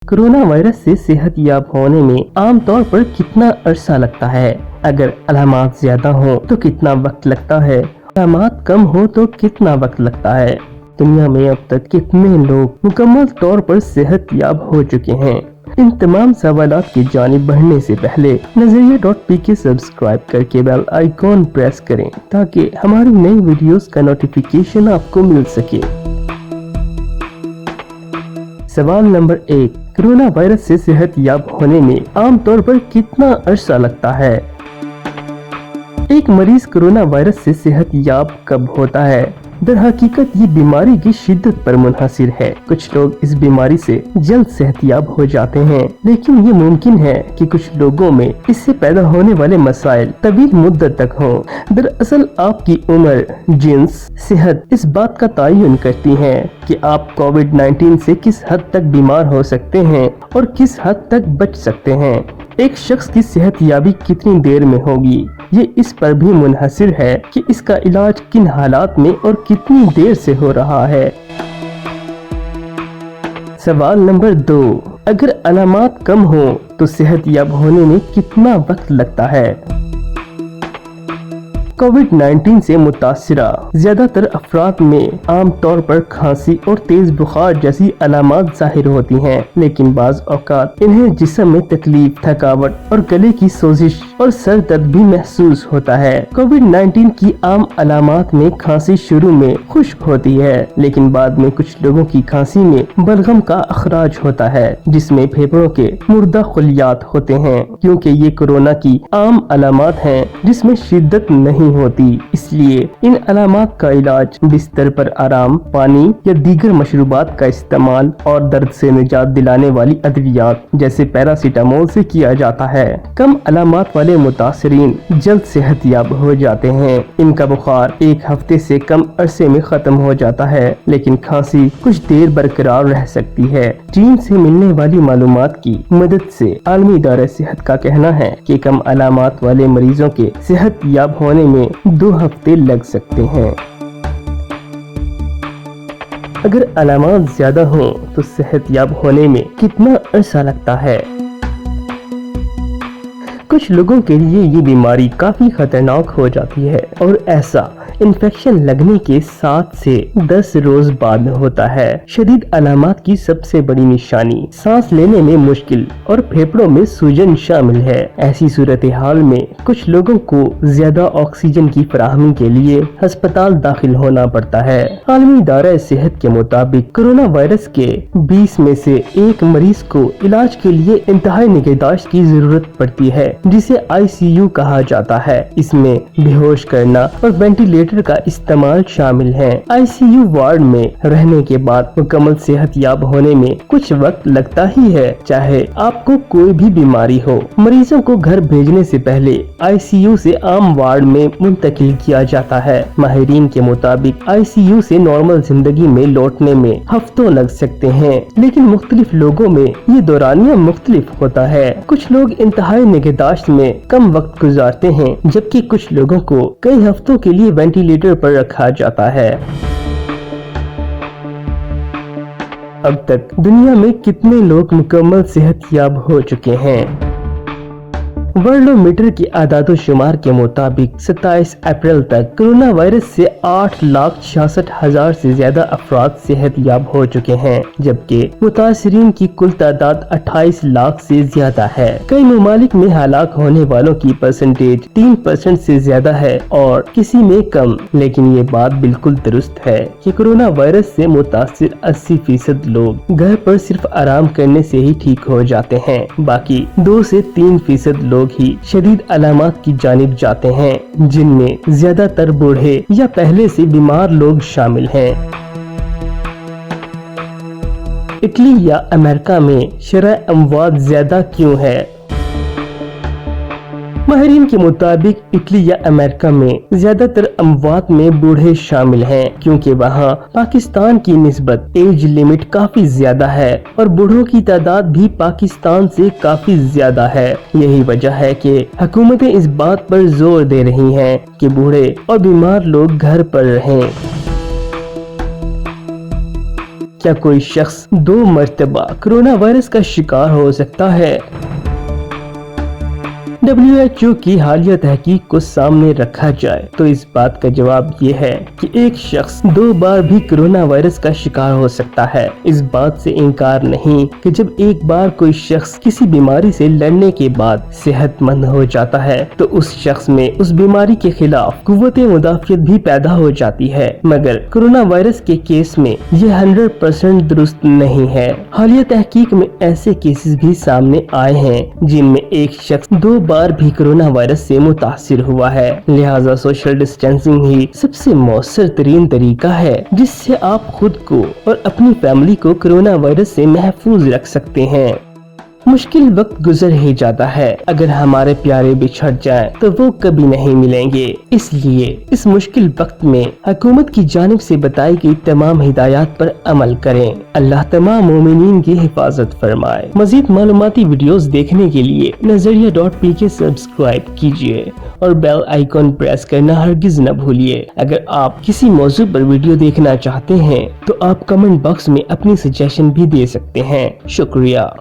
Corona virus से सेहत याब होने में आमतौर पर कितना अरसा लगता है? अगर अलामात ज्यादा हो तो कितना वक्त लगता है? अलामात कम हो तो कितना वक्त लगता है? दुनिया में अब तक कितने लोग मुकम्मल तौर पर सेहत याब हो चुके हैं? इन तमाम सवालात की जानिब बढ़ने से पहले नजरिया.pk सब्सक्राइब करके बेल आइकॉन प्रेस करें ताकि हमारी नई वीडियोस का नोटिफिकेशन आपको मिल सके। सवाल नंबर 1, कोरोना वायरस से सेहत याब होने में आमतौर पर कितना अरसा लगता है? एक मरीज कोरोना वायरस से सेहत याब कब होता है? दर हकीकत ये बीमारी की शिद्दत पर मुनहसिर है। कुछ लोग इस बीमारी से जल्द सेहतयाब हो जाते हैं, लेकिन ये मुमकिन है कि कुछ लोगों में इससे पैदा होने वाले मसाइल तवील मुद्दत तक हों। दरअसल आपकी उम्र, जिन्स, सेहत इस बात का तयन करती है कि आप कोविड-19 से किस हद तक बीमार हो सकते हैं और किस हद तक बच सकते हैं। एक शख्स की सेहतयाबी कितनी देर में होगी, ये इस पर भी मुनहसिर है कि इसका इलाज किन हालात में और कितनी देर से हो रहा है। सवाल नंबर 2, अगर अलामात कम हो तो सेहतयाब होने में कितना वक्त लगता है? कोविड-19 से मुतासिरा ज्यादातर अफराद में आमतौर पर खांसी और तेज बुखार जैसी अलामात जाहिर होती हैं, लेकिन बाज़ औक़ात इन्हें जिस्म में तकलीफ, थकावट और गले की सोजिश और सर दर्द भी महसूस होता है। कोविड-19 की आम अलामात में खांसी शुरू में खुश्क होती है, लेकिन बाद में कुछ लोगों की खांसी में बलगम का अखराज होता है, जिसमें फेफड़ों के मुर्दा खलियात होते हैं। क्योंकि ये कोरोना की आम अलामात हैं जिसमें शिद्दत नहीं होती, इसलिए इन अलामात का इलाज बिस्तर पर आराम, पानी या दीगर मशरूबात का इस्तेमाल और दर्द से निजात दिलाने वाली अद्वियात जैसे पैरासीटामोल से किया जाता है। कम अलामात वाले मुतासरीन जल्द सेहतयाब हो जाते हैं। इनका बुखार एक हफ्ते से कम अरसे में खत्म हो जाता है, लेकिन खांसी कुछ देर बरकरार रह सकती है। चीन से मिलने वाली मालूमात की मदद से आलमी इदारा सेहत का कहना है कि कम अलामात वाले मरीजों के सेहतयाब होने में 2 हफ्ते लग सकते हैं। अगर अलामात ज्यादा हों तो सेहतयाब होने में कितना अरसा लगता है? कुछ लोगों के लिए ये बीमारी काफी खतरनाक हो जाती है और ऐसा इन्फेक्शन लगने के 7 से 10 रोज बाद होता है। शदीद अलामात की सबसे बड़ी निशानी सांस लेने में मुश्किल और फेफड़ों में सूजन शामिल है। ऐसी सूरत हाल में कुछ लोगों को ज्यादा ऑक्सीजन की फराहमी के लिए अस्पताल दाखिल होना पड़ता है। आलमी इदारा सेहत के मुताबिक कोरोना वायरस के 20 में से 1 मरीज को इलाज के लिए इंतहाई निगहदाश्त की जरूरत पड़ती है, जिसे ICU कहा जाता है। इसमें बेहोश करना और वेंटिलेटर का इस्तेमाल शामिल है। ICU वार्ड में रहने के बाद मुकम्मल सेहतयाब होने में कुछ वक्त लगता ही है, चाहे आपको कोई भी बीमारी हो। मरीजों को घर भेजने से पहले ICU से आम वार्ड में मुंतकिल किया जाता है। माहिरीन के मुताबिक ICU से नॉर्मल जिंदगी में लौटने में हफ्तों लग सकते हैं, लेकिन मुख्तलिफ लोगों में ये दौरानिया मुख्तलिफ होता है। कुछ लोग इंतहाई निगहदाश्त में कम वक्त गुजारते हैं, जबकि कुछ लोगों को कई हफ्तों के लिए वेंटिलेटर पर रखा जाता है। अब तक दुनिया में कितने लोग मुकम्मल सेहतयाब हो चुके हैं? वर्ल्डोमीटर की आदादोशुमार के मुताबिक 27 अप्रैल तक कोरोना वायरस से 8,66,000 से ज्यादा अफराद सेहतयाब हो चुके हैं, जबकि मुतासरीन की कुल तादाद 28 लाख से ज्यादा है। कई ममालिक में हलाक होने वालों की परसेंटेज 3% से ज्यादा है और किसी में कम, लेकिन ये बात बिल्कुल दुरुस्त है कि कोरोना वायरस से मुतासिर 80% लोग घर पर सिर्फ आराम करने से ही ठीक हो जाते हैं। बाकी 2 से 3% लोग ही शदीद अलामात की जानिब जाते हैं, जिनमें ज्यादातर बूढ़े या पहले से बीमार लोग शामिल हैं। इटली या अमेरिका में शरह अमवात ज्यादा क्यों है? माहिरीन के मुताबिक इटली या अमेरिका में ज्यादातर अमवात में बूढ़े शामिल हैं, क्योंकि वहाँ पाकिस्तान की निस्बत एज लिमिट काफी ज्यादा है और बूढ़ों की तादाद भी पाकिस्तान से काफी ज्यादा है। यही वजह है कि हुकूमतें इस बात पर जोर दे रही हैं कि बूढ़े और बीमार लोग घर पर रहें। क्या कोई शख्स 2 मर्तबा कोरोना वायरस का शिकार हो सकता है? WHO की हालिया तहकीक को सामने रखा जाए तो इस बात का जवाब ये है कि एक शख्स 2 बार भी कोरोना वायरस का शिकार हो सकता है। इस बात से इनकार नहीं कि जब एक बार कोई शख्स किसी बीमारी से लड़ने के बाद सेहतमंद हो जाता है तो उस शख्स में उस बीमारी के खिलाफ कुव्वते मुदाफियत भी पैदा हो जाती है, मगर कोरोना वायरस के केस में ये 100% दुरुस्त नहीं है। हालिया तहकीक में ऐसे केसेस भी सामने आए हैं जिनमें एक शख्स 2 बार भी कोरोना वायरस से मुतासिर हुआ है। लिहाजा सोशल डिस्टेंसिंग ही सबसे मौसर तरीन तरीका है जिससे आप खुद को और अपनी फैमिली को कोरोना वायरस से महफूज रख सकते हैं। मुश्किल वक्त गुजर ही जाता है, अगर हमारे प्यारे बिछड़ जाएं तो वो कभी नहीं मिलेंगे। इसलिए इस मुश्किल वक्त में हुकूमत की जानिब से बताई गई तमाम हिदायत पर अमल करें। अल्लाह तमाम मोमिनीन की हिफाजत फरमाए। मजीद मालूमाती वीडियोस देखने के लिए नजरिया.pk सब्सक्राइब कीजिए और बेल आइकॉन प्रेस करना हरगिज न भूलिए। अगर आप किसी मौजू पर वीडियो देखना चाहते हैं तो आप कमेंट बॉक्स में अपनी सजेशन भी दे सकते हैं। शुक्रिया।